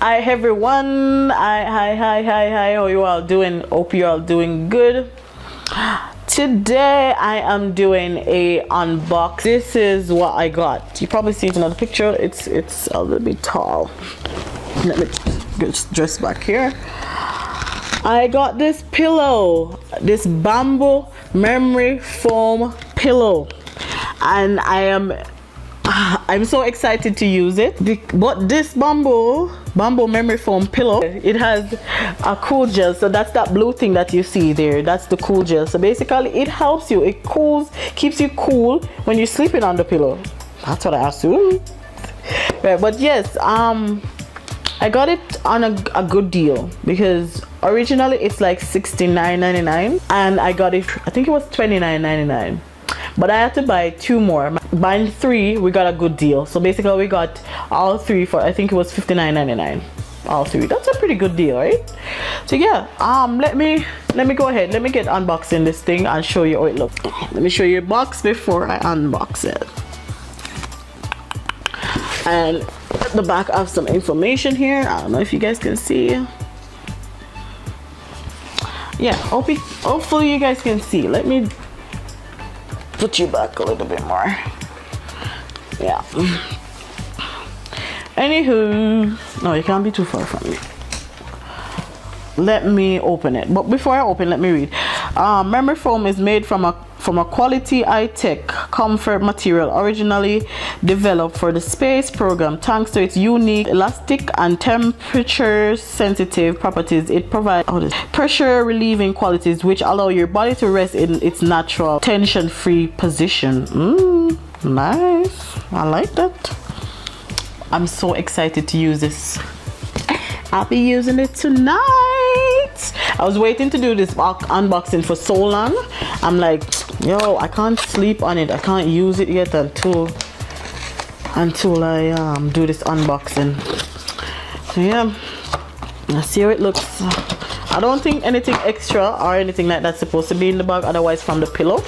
Hi everyone, hi, how you all doing? Hope you all doing good. Today I am doing a unbox. This is what I got. You probably see it in another picture. It's a little bit tall. Let me just dress back here. I got this pillow, this bamboo memory foam pillow, and I'm so excited to use it. But this bamboo memory foam pillow, it has a CoolGel. So that's that blue thing that you see there. That's the CoolGel. So basically it helps you, it keeps you cool when you're sleeping on the pillow. That's what I assume. Right, but yes, I got it on a good deal, because originally it's like $69.99 and I got it, I think it was $29.99. But I had to buy 2 more. Buying 3, we got a good deal. So basically we got all 3 for, I think it was $59.99. All 3. That's a pretty good deal, right? So yeah, let me go ahead. Let me get unboxing this thing and show you how it looks. Let me show you a box before I unbox it. And at the back I have some information here. I don't know if you guys can see. Yeah, hopefully you guys can see. Let me put you back a little bit more. Yeah. Anywho, no, you can't be too far from me. Let me open it. But before I open, let me read. Memory foam is made from a quality high-tech comfort material originally developed for the space program. Thanks to its unique elastic and temperature sensitive properties, it provides pressure relieving qualities which allow your body to rest in its natural tension-free position. Nice. I like that. I'm so excited to use this. I'll be using it tonight. I was waiting to do this unboxing for so long. I'm like, yo, I can't sleep on it. I can't use it yet until I do this unboxing. So yeah, let's see how it looks. I don't think anything extra or anything like that's supposed to be in the bag, otherwise from the pillow.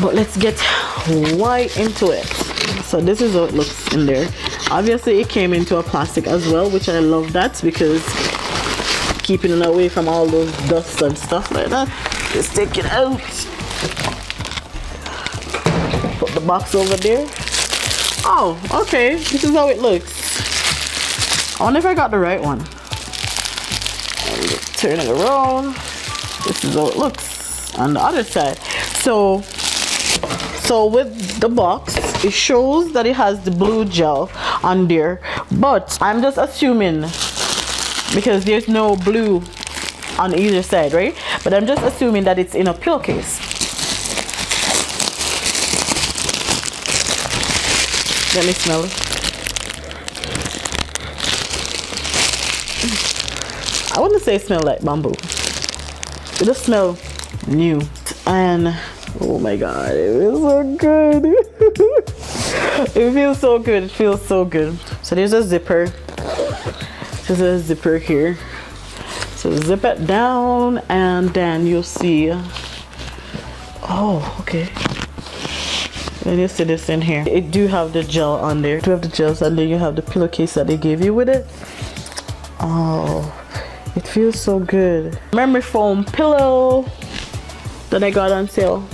But let's get right into it. So this is how it looks in there. Obviously it came into a plastic as well, which I love that, because keeping it away from all those dust and stuff like that. Just take it out. Put the box over there. Oh, okay. This is how it looks. I wonder if I got the right one. Turn it around. This is how it looks on the other side. So with the box, it shows that it has the blue gel on there, but I'm just assuming, because there's no blue on either side, right? But I'm just assuming that it's in a pillowcase. Let me smell it. I wouldn't say it smells like bamboo. It just smells new. And oh my god, it feels so good. It feels so good. It feels so good. So there's a zipper. There's a zipper here. So zip it down and then you'll see. Oh, okay. Then you see this in here. It do have the gel on there. You have the gels, and then you have the pillowcase that they gave you with it. Oh, it feels so good. Memory foam pillow that I got on sale.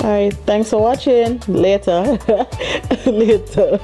Alright, thanks for watching. Later. Later.